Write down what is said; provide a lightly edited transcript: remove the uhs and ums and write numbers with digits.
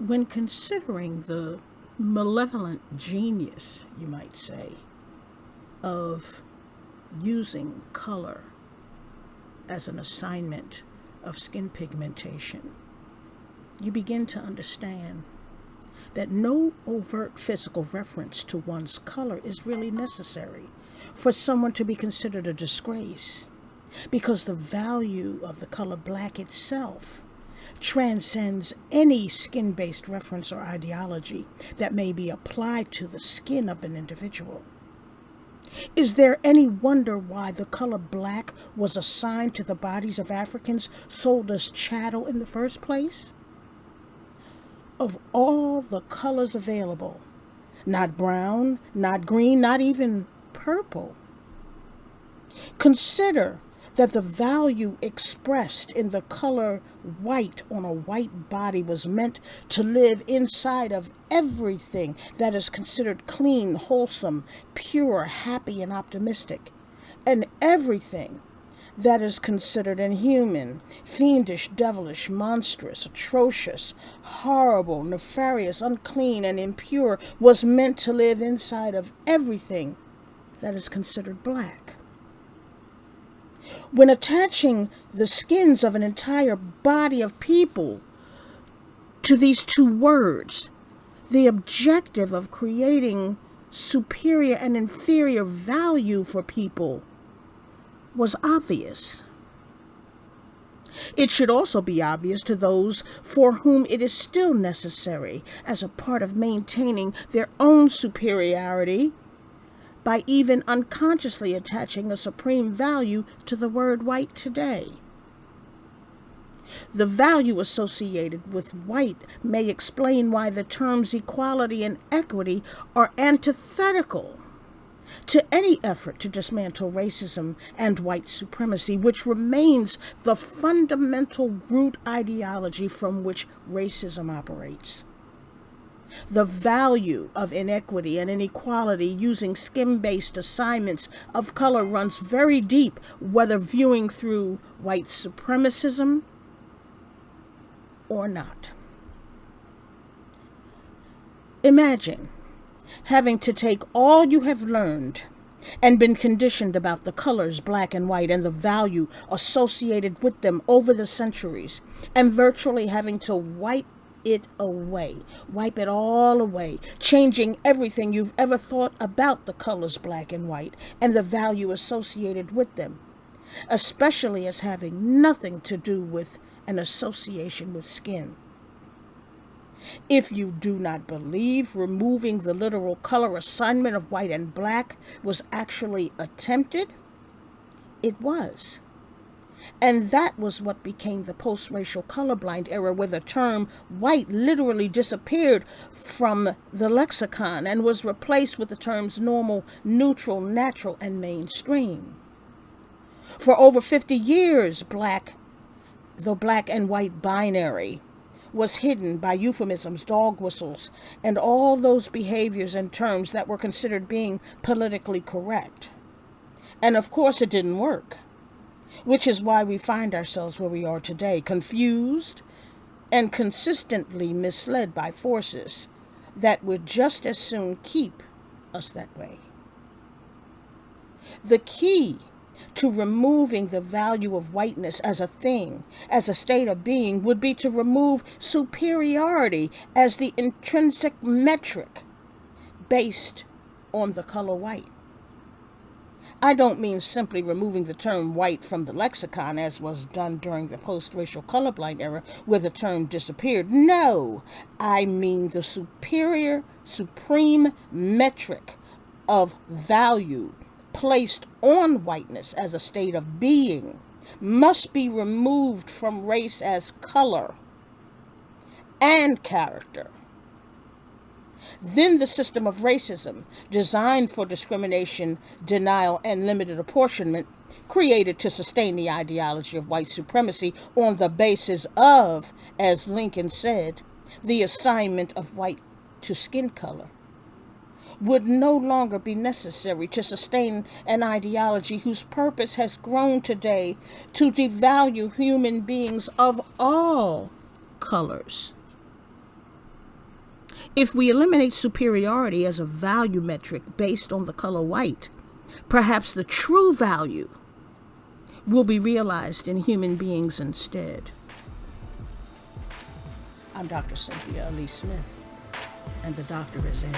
When considering the malevolent genius, you might say, of using color as an assignment of skin pigmentation, you begin to understand that no overt physical reference to one's color is really necessary for someone to be considered a disgrace, because the value of the color black itself transcends any skin-based reference or ideology that may be applied to the skin of an individual. Is there any wonder why the color black was assigned to the bodies of Africans sold as chattel in the first place? Of all the colors available, not brown, not green, not even purple, consider that the value expressed in the color white on a white body was meant to live inside of everything that is considered clean, wholesome, pure, happy, and optimistic, and everything that is considered inhuman, fiendish, devilish, monstrous, atrocious, horrible, nefarious, unclean, and impure was meant to live inside of everything that is considered black. When attaching the skins of an entire body of people to these two words, the objective of creating superior and inferior value for people was obvious. It should also be obvious to those for whom it is still necessary as a part of maintaining their own superiority by even unconsciously attaching a supreme value to the word white today. The value associated with white may explain why the terms equality and equity are antithetical to any effort to dismantle racism and white supremacy, which remains the fundamental root ideology from which racism operates. The value of inequity and inequality using skin-based assignments of color runs very deep, whether viewing through white supremacism or not. Imagine having to take all you have learned and been conditioned about the colors black and white and the value associated with them over the centuries, and virtually having to wipe it all away, changing everything you've ever thought about the colors black and white and the value associated with them, especially as having nothing to do with an association with skin. If you do not believe removing the literal color assignment of white and black was actually attempted, it was. And that was what became the post-racial colorblind era, where the term white literally disappeared from the lexicon and was replaced with the terms normal, neutral, natural, and mainstream. For over 50 years, the black and white binary was hidden by euphemisms, dog whistles, and all those behaviors and terms that were considered being politically correct. And of course it didn't work, which is why we find ourselves where we are today, confused and consistently misled by forces that would just as soon keep us that way. The key to removing the value of whiteness as a thing, as a state of being, would be to remove superiority as the intrinsic metric based on the color white. I don't mean simply removing the term white from the lexicon, as was done during the post-racial colorblind era, where the term disappeared. No, I mean the supreme metric of value placed on whiteness as a state of being must be removed from race as color and character. Then the system of racism, designed for discrimination, denial, and limited apportionment, created to sustain the ideology of white supremacy on the basis of, as Lincoln said, the assignment of white to skin color, would no longer be necessary to sustain an ideology whose purpose has grown today to devalue human beings of all colors. If we eliminate superiority as a value metric based on the color white, perhaps the true value will be realized in human beings instead. I'm Dr. Cynthia Elise Smith, and the doctor is in.